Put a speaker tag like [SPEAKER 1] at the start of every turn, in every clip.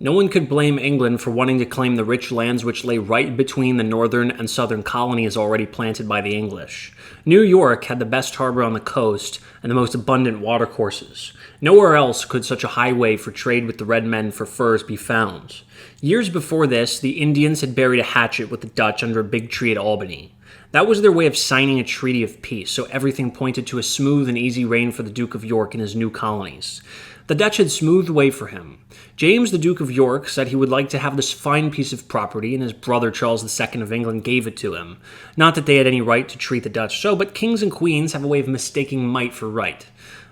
[SPEAKER 1] No one could blame England for wanting to claim the rich lands which lay right between the northern and southern colonies already planted by the English. New York had the best harbor on the coast and the most abundant watercourses. Nowhere else could such a highway for trade with the red men for furs be found. Years before this, the Indians had buried a hatchet with the Dutch under a big tree at Albany. That was their way of signing a treaty of peace, so everything pointed to a smooth and easy reign for the Duke of York and his new colonies. The Dutch had smoothed the way for him. James, the Duke of York, said he would like to have this fine piece of property, and his brother Charles II of England gave it to him. Not that they had any right to treat the Dutch so, but kings and queens have a way of mistaking might for right.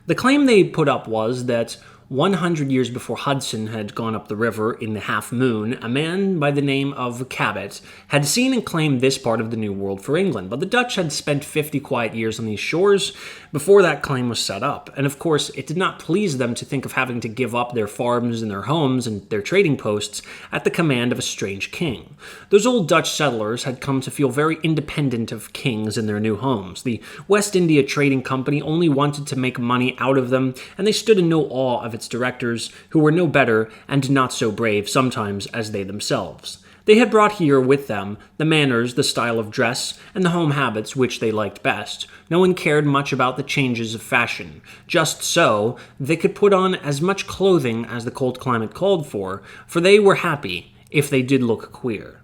[SPEAKER 1] The claim they put up was that 100 years before Hudson had gone up the river in the Half Moon, a man by the name of Cabot had seen and claimed this part of the New World for England, but the Dutch had spent 50 quiet years on these shores before that claim was set up, and of course it did not please them to think of having to give up their farms and their homes and their trading posts at the command of a strange king. Those old Dutch settlers had come to feel very independent of kings in their new homes. The West India Trading Company only wanted to make money out of them, and they stood in no awe of its directors, who were no better and not so brave sometimes as they themselves. They had brought here with them the manners, the style of dress, and the home habits which they liked best. No one cared much about the changes of fashion. Just so, they could put on as much clothing as the cold climate called for they were happy if they did look queer.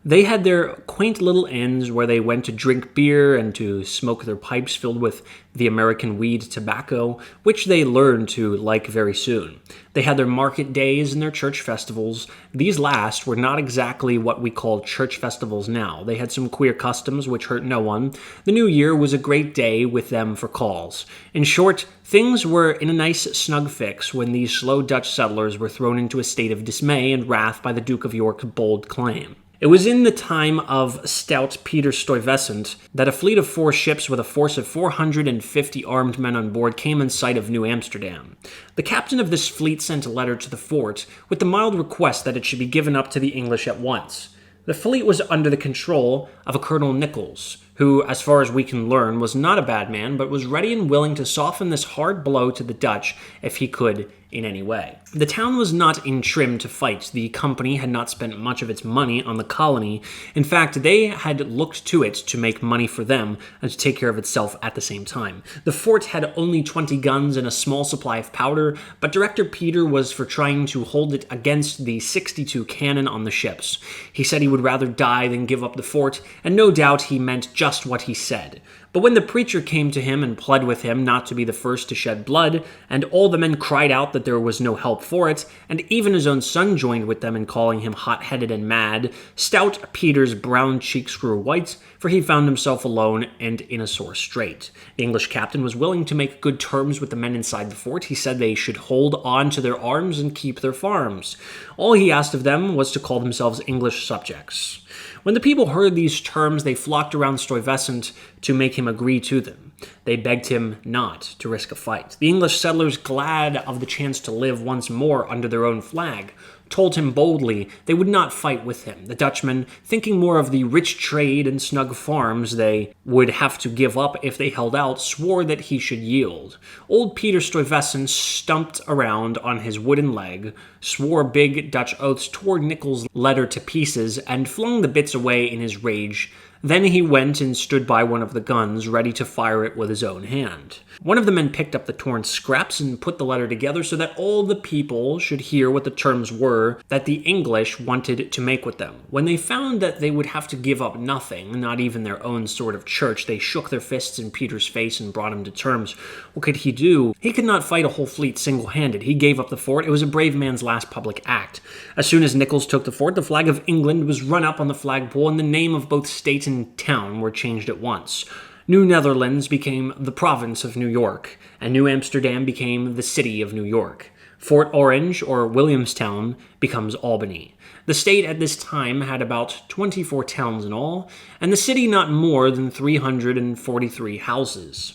[SPEAKER 1] They had their quaint little inns where they went to drink beer and to smoke their pipes filled with the American weed tobacco, which they learned to like very soon. They had their market days and their church festivals. These last were not exactly what we call church festivals now. They had some queer customs which hurt no one. The New Year was a great day with them for calls. In short, things were in a nice snug fix when these slow Dutch settlers were thrown into a state of dismay and wrath by the Duke of York's bold claim. It was in the time of stout Peter Stuyvesant that a fleet of 4 ships with a force of 450 armed men on board came in sight of New Amsterdam. The captain of this fleet sent a letter to the fort with the mild request that it should be given up to the English at once. The fleet was under the control of a Colonel Nichols, who, as far as we can learn, was not a bad man, but was ready and willing to soften this hard blow to the Dutch if he could in any way. The town was not in trim to fight. The company had not spent much of its money on the colony. In fact, they had looked to it to make money for them and to take care of itself at the same time. The fort had only 20 guns and a small supply of powder, but Director Peter was for trying to hold it against the 62 cannon on the ships. He said he would rather die than give up the fort, and no doubt he meant just what he said. But when the preacher came to him and pled with him not to be the first to shed blood, and all the men cried out that there was no help for it, and even his own son joined with them in calling him hot-headed and mad, stout Peter's brown cheeks grew white, for he found himself alone and in a sore strait. The English captain was willing to make good terms with the men inside the fort. He said they should hold on to their arms and keep their farms. All he asked of them was to call themselves English subjects. When the people heard these terms, they flocked around Stuyvesant to make him agree to them. They begged him not to risk a fight. The English settlers, glad of the chance to live once more under their own flag, told him boldly they would not fight with him. The Dutchmen, thinking more of the rich trade and snug farms they would have to give up if they held out, swore that he should yield. Old Peter Stuyvesant stumped around on his wooden leg, swore big Dutch oaths, tore Nichols' letter to pieces, and flung the bits away in his rage. Then he went and stood by one of the guns, ready to fire it with his own hand. One of the men picked up the torn scraps and put the letter together so that all the people should hear what the terms were that the English wanted to make with them. When they found that they would have to give up nothing, not even their own sort of church, they shook their fists in Peter's face and brought him to terms. What could he do? He could not fight a whole fleet single-handed. He gave up the fort. It was a brave man's last public act. As soon as Nichols took the fort, the flag of England was run up on the flagpole, and the name of both state and town were changed at once. New Netherlands became the province of New York, and New Amsterdam became the city of New York. Fort Orange, or Williamstown, becomes Albany. The state at this time had about 24 towns in all, and the city not more than 343 houses.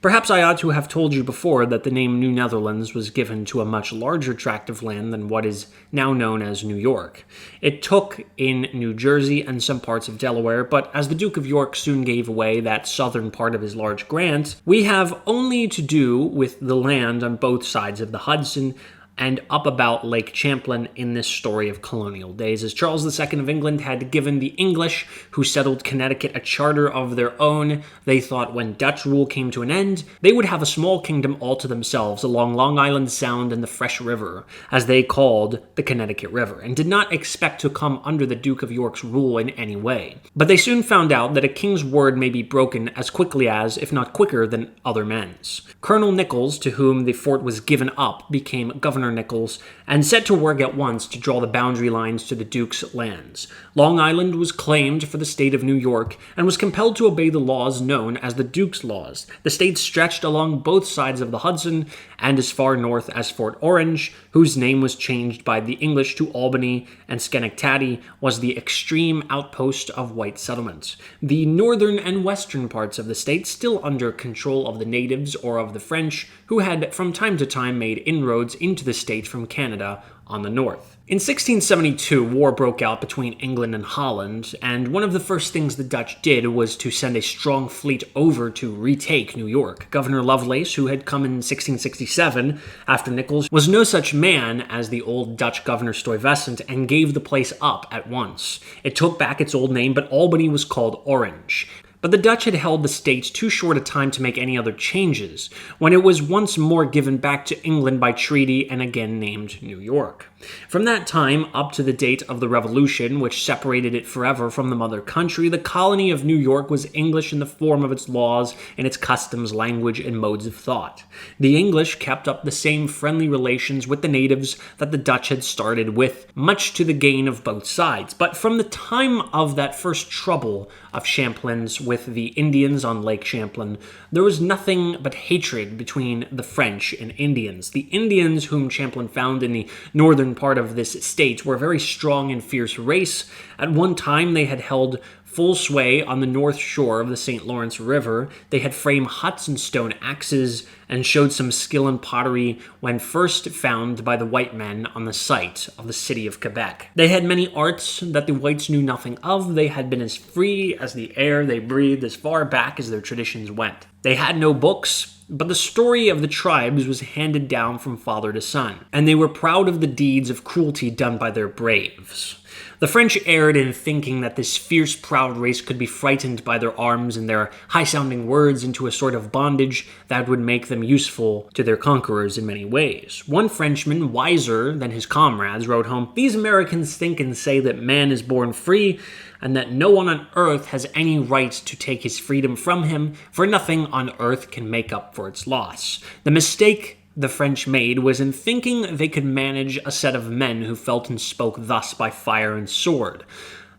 [SPEAKER 1] Perhaps I ought to have told you before that the name New Netherlands was given to a much larger tract of land than what is now known as New York. It took in New Jersey and some parts of Delaware, but as the Duke of York soon gave away that southern part of his large grant, we have only to do with the land on both sides of the Hudson and up about Lake Champlain in this story of colonial days, as Charles II of England had given the English, who settled Connecticut, a charter of their own. They thought when Dutch rule came to an end, they would have a small kingdom all to themselves along Long Island Sound and the Fresh River, as they called the Connecticut River, and did not expect to come under the Duke of York's rule in any way. But they soon found out that a king's word may be broken as quickly as, if not quicker than, other men's. Colonel Nichols, to whom the fort was given up, became Governor Nichols, and set to work at once to draw the boundary lines to the Duke's lands. Long Island was claimed for the state of New York, and was compelled to obey the laws known as the Duke's Laws. The state stretched along both sides of the Hudson, and as far north as Fort Orange, whose name was changed by the English to Albany, and Schenectady was the extreme outpost of white settlement. The northern and western parts of the state still under control of the natives or of the French, who had from time to time made inroads into the state from Canada on the north. In 1672, war broke out between England and Holland, and one of the first things the Dutch did was to send a strong fleet over to retake New York. Governor Lovelace, who had come in 1667 after Nichols, was no such man as the old Dutch Governor Stuyvesant, and gave the place up at once. It took back its old name, but Albany was called Orange. But the Dutch had held the state too short a time to make any other changes, when it was once more given back to England by treaty and again named New York. From that time up to the date of the Revolution, which separated it forever from the mother country, the colony of New York was English in the form of its laws, in its customs, language, and modes of thought. The English kept up the same friendly relations with the natives that the Dutch had started with, much to the gain of both sides. But from the time of that first trouble of Champlain's with the Indians on Lake Champlain, there was nothing but hatred between the French and Indians. The Indians, whom Champlain found in the northern part of this state, were a very strong and fierce race. At one time, they had held full sway on the north shore of the St. Lawrence River. They had framed huts and stone axes, and showed some skill in pottery when first found by the white men on the site of the city of Quebec. They had many arts that the whites knew nothing of. They had been as free as the air they breathed as far back as their traditions went. They had no books, but the story of the tribes was handed down from father to son, and they were proud of the deeds of cruelty done by their braves. The French erred in thinking that this fierce, proud race could be frightened by their arms and their high-sounding words into a sort of bondage that would make them useful to their conquerors in many ways. One Frenchman, wiser than his comrades, wrote home, "These Americans think and say that man is born free, and that no one on earth has any right to take his freedom from him, for nothing on earth can make up for its loss. The mistake the French made was in thinking they could manage a set of men who felt and spoke thus by fire and sword.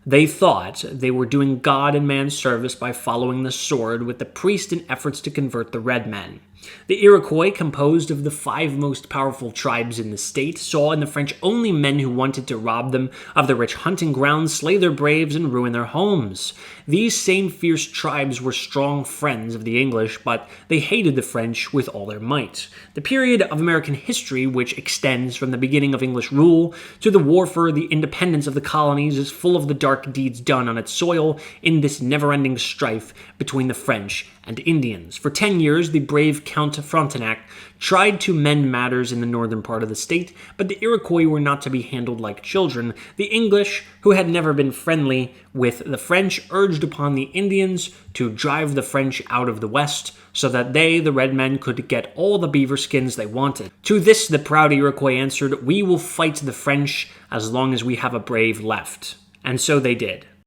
[SPEAKER 1] They thought they were doing God and man service by following the sword with the priest in efforts to convert the red men. The Iroquois, composed of the 5 most powerful tribes in the state, saw in the French only men who wanted to rob them of their rich hunting grounds, slay their braves, and ruin their homes. These same fierce tribes were strong friends of the English, but they hated the French with all their might. The period of American history, which extends from the beginning of English rule to the war for the independence of the colonies, is full of the dark deeds done on its soil in this never-ending strife between the French and Indians. For 10 years, the brave Count Frontenac tried to mend matters in the northern part of the state, but the Iroquois were not to be handled like children. The English, who had never been friendly with the French, urged upon the Indians to drive the French out of the west so that they, the red men, could get all the beaver skins they wanted. To this, the proud Iroquois answered, "We will fight the French as long as we have a brave left." And so they did.